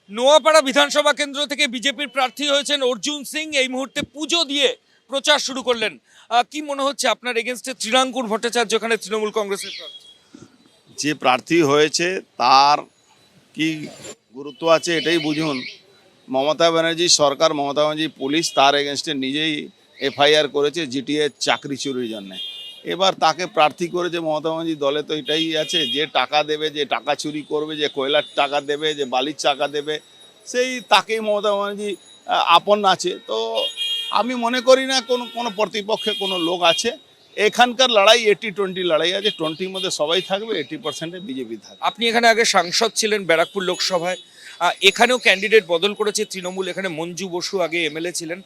নোয়াপাড়া বিধানসভা কেন্দ্র থেকে বিজেপির প্রার্থী হয়েছেন অর্জুন সিং। এই মুহূর্তে পুজো দিয়ে প্রচার শুরু করলেন। কি মনে হচ্ছে আপনার এগেনস্টে ত্রিনাঙ্কুর ভট্টাচার্য এখানে তৃণমূল কংগ্রেসের প্রার্থী? যে প্রার্থী হয়েছে তার কি গুরুত্ব আছে এটাই বুঝুন। মমতা ব্যানার্জি সরকার, মমতা ব্যানার্জি পুলিশ তার এগেনস্টে নিজেই এফআইআর করেছে জিটিএ চাকরি চুরির জন্য। এবার তাকে প্রার্থী করেছে মমতা ব্যানার্জি দলে, তো এটাই আছে যে টাকা দেবে, যে টাকা চুরি করবে, যে কয়লার টাকা দেবে, যে বালির টাকা দেবে, সেই তাকেই মমতা ব্যানার্জি আপন আছে। তো আমি মনে করি না কোনো প্রতিপক্ষে কোনো লোক আছে। এখানকার লড়াই 80-20 লড়াই আছে, 20-র মধ্যে সবাই থাকবে, 80%-এ বিজেপি থাকবে। আপনি এখানে আগে সাংসদ ছিলেন ব্যারাকপুর লোকসভায়, এখানেও ক্যান্ডিডেট বদল করেছে তৃণমূল। এখানে মঞ্জু বসু আগে এমএলএ ছিলেন।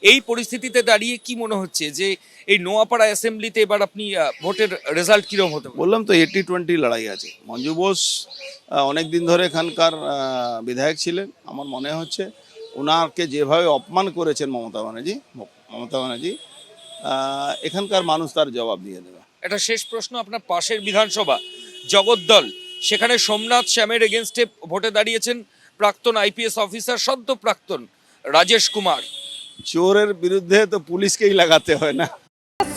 এই পরিস্থিতিতে দাঁড়িয়ে কি মনে হচ্ছে যে এই নোয়াপাড়া অ্যাসেম্বলিতে এবার আপনি ভোটের রেজাল্ট কিরকম হতে পারে? বললাম তো 80-20 লড়াই আছে। মঞ্জু বোস অনেক দিন ধরে এখানকার বিধায়ক ছিলেন। আমার মনে হচ্ছে ওনাকে যেভাবে অপমান করেছেন মমতা ব্যানার্জি, এখানকার মানুষ তার জবাব দিয়ে দেবে। একটা শেষ প্রশ্ন, আপনার পাশের বিধানসভা জগদ্দল, সেখানে সোমনাথ শ্যামের এগেনস্টে ভোটে দাঁড়িয়েছেন প্রাক্তন আইপিএস অফিসার, সদ্য প্রাক্তন রাজেশ কুমার। চোরের বিরুদ্ধে তো পুলিশকেই লাগাতে হয় না।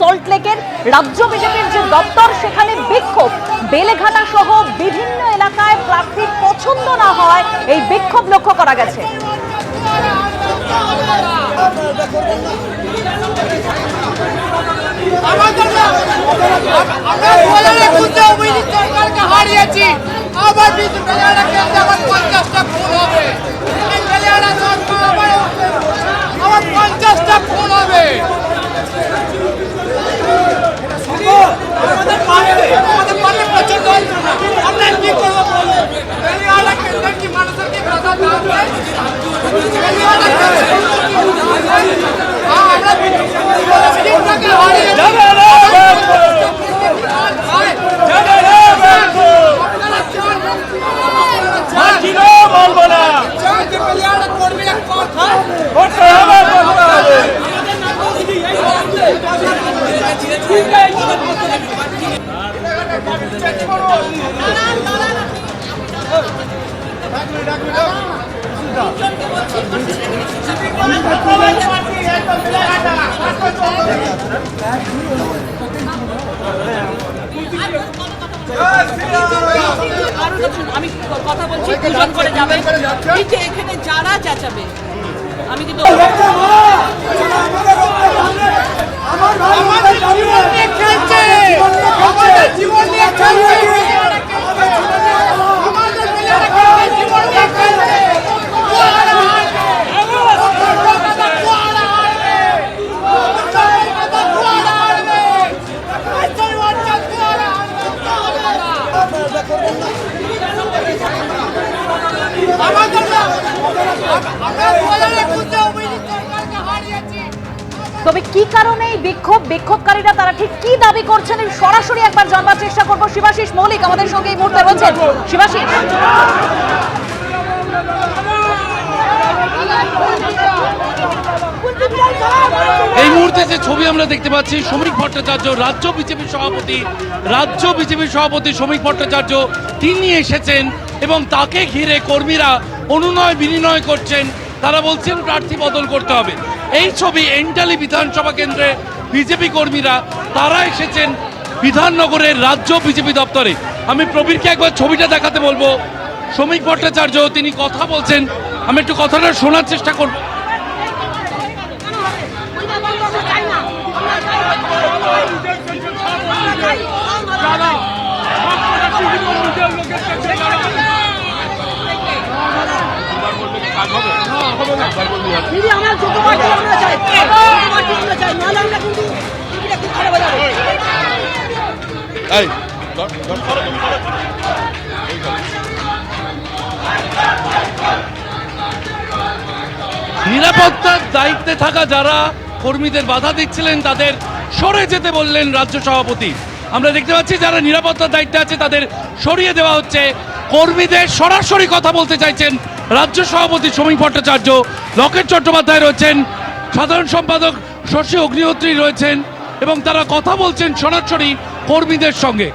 সল্টলেকের রাজ্য বিজেপির যে দপ্তর, সেখানে বিক্ষোভ। বেলেঘাটা সহ বিভিন্ন এলাকায় প্রার্থীর পছন্দ না হয় এই বিক্ষোভ লক্ষ্য করা গেছে। আমি কথা বলছি, দুজন করে যাবে। এই যে এখানে যারা চেঁচাবে, আমি কিন্তু তবে কি কারণে এই বিক্ষোভকারীরা তারা ঠিক কি দাবি করছেন সরাসরি একবার জানবার চেষ্টা করব। শিবাশিস মৌলিক আমাদের সঙ্গে এই মুহূর্তে রয়েছেন। শিবাশিস, এই মুহূর্তে যে ছবি আমরা দেখতে পাচ্ছি, শ্রমিক ভট্টাচার্য রাজ্য বিজেপির সভাপতি শ্রমিক ভট্টাচার্য তিনি এসেছেন এবং তাকে ঘিরে কর্মীরা অনুনয় বিনিময় করছেন। তারা বলছেন প্রার্থী বদল করতে হবে। এই ছবি এন্টালি বিধানসভা কেন্দ্রে বিজেপি কর্মীরা তারা এসেছেন বিধাননগরের রাজ্য বিজেপি দপ্তরে। আমি প্রবীরকে একবার ছবিটা দেখাতে বলবো। শ্রমিক ভট্টাচার্য তিনি কথা বলছেন, আমি একটু কথাটা শোনার চেষ্টা করব। নিরাপত্তার দায়িত্বে থাকা যারা কর্মীদের বাধা দিচ্ছিলেন তাদের সরে যেতে বললেন রাজ্য সভাপতি। আমরা দেখতে পাচ্ছি যারা নিরাপত্তার দায়িত্বে আছে তাদের সরিয়ে দেওয়া হচ্ছে। কর্মীদের সরাসরি কথা বলতে চাইছেন রাজ্য সভাপতি শ্রমিক ভট্টাচার্য। লকেট চট্টোপাধ্যায় রয়েছেন, সাধারণ সম্পাদক শশী অগ্নিহোত্রী রয়েছেন এবং তারা কথা বলছেন সরাসরি কর্মীদের সঙ্গে।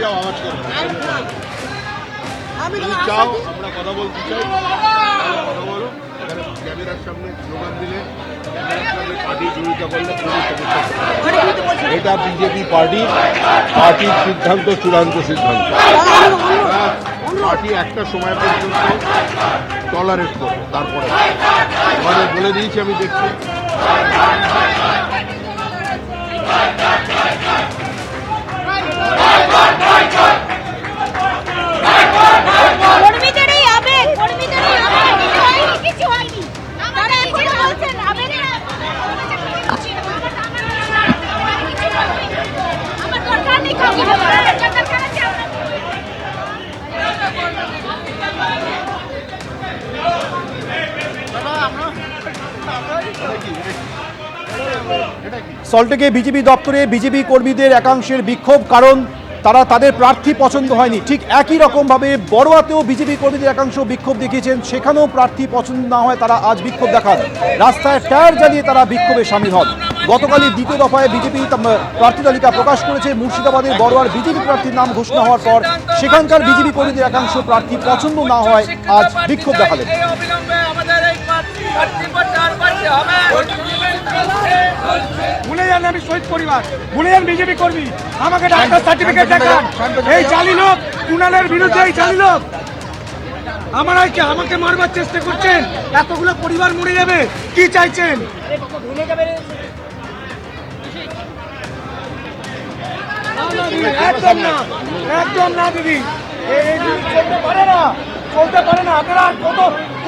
যাও, আওয়াজ করো না। আমি যদি চাও আমরা কথা বলতে চাই, তাহলে কথা বলো। এখানে ক্যামেরার সামনে স্লোগান দিলে, ক্যামেরার সামনে পার্টি জড়িত করলে পুলিশ সমস্যা করবে। এটা বিজেপি পার্টির সিদ্ধান্ত, চূড়ান্ত সিদ্ধান্ত। পার্টি একটা সময় পর্যন্ত টলারেট করবে, তারপরে আমাদের বলে দিয়েছি, আমি দেখছি। কর্মীদের এই আবেগ, কর্মীদের এই আবেগ, কিছু হয়নি। তারা এখন বলছেন আবেগে আমার দরকার নেই, কাউকে দরকার আছে আপনার। সল্টলেকে বিজেপি দপ্তরে বিজেপি কর্মীদের একাংশের বিক্ষোভ, কারণ তারা তাদের প্রার্থী পছন্দ হয়নি। ঠিক একই রকমভাবে বড়ুয়াতেও বিজেপি কর্মীদের একাংশ বিক্ষোভ দেখিয়েছেন, সেখানেও প্রার্থী পছন্দ না হয় তারা আজ বিক্ষোভ দেখান। রাস্তায় টায়ার জ্বালিয়ে তারা বিক্ষোভে সামিল হন। গতকালই দ্বিতীয় দফায় বিজেপি প্রার্থী তালিকা প্রকাশ করেছে। মুর্শিদাবাদের বড়ুয়ার বিজেপি প্রার্থীর নাম ঘোষণা হওয়ার পর সেখানকার বিজেপি কর্মীদের একাংশ প্রার্থী পছন্দ না হয় আজ বিক্ষোভ দেখালেন। ভুলে যান আমি শহীদ পরিবার, ভুলে যান বিজেপি কর্মী, আমাকে ডাক্তার সার্টিফিকেট দেখান। এই জালি লোক, কুণালের বিরুদ্ধে এই জালি লোক আমাকে মারবার চেষ্টা করছেন। এতগুলো পরিবার মরে যাবে, কি চাইছেন? একদম না, একদম না দিদি, এই জিনিস চলতে পারে না, চলতে পারে না। আপনারা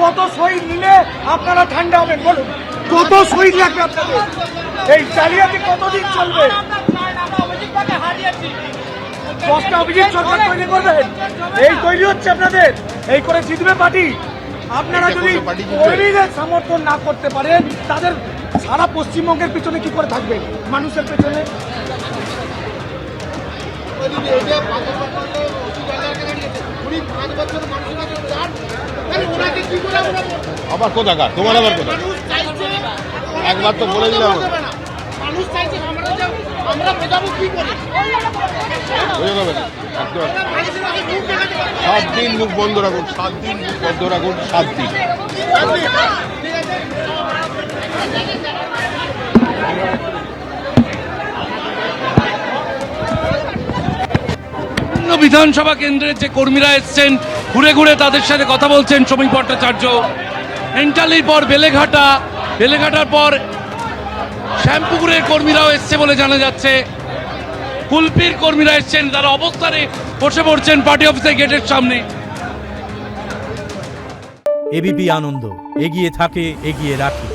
কত শহীদ নিলে আপনারা ঠান্ডা হবেন বলুন? কত শহীদ লাগবে আপনাদের? এই জালিয়াতি কতদিন চলবে? 10টা অভিযোগ সরকার তৈরি করবেন, এই তৈরি হচ্ছে আপনাদের, এই করে জিতবে পার্টি। আপনারা যদি কর্মীদের সমর্থন না করতে পারেন, তাদের সারা পশ্চিমবঙ্গের পেছনে কি করে থাকবে? মানুষের পেছনে আবার কোথাকার, তোমার আবার কোথায়? একবার তো বলে দিলাম, বোঝা যাবে না। 7 দিন মুখ বন্ধ রাখুন, 7 দিন মুখ বন্ধ রাখুন, 7 দিন। বিধানসভা কেন্দ্রের যে কর্মীরা এসছেন, ঘুরে ঘুরে তাদের সাথে কথা বলছেন শ্রমিক ভট্টাচার্য। এন্টালির পর বেলেঘাটার পর শ্যামপুকুরের কর্মীরাও এসছে বলে জানা যাচ্ছে। কুলপির কর্মীরা এসছেন, তারা অবস্থানে বসে পড়ছেন পার্টি অফিসের গেটের সামনে। এবিপি আনন্দ, এগিয়ে থাকে, এগিয়ে রাখে।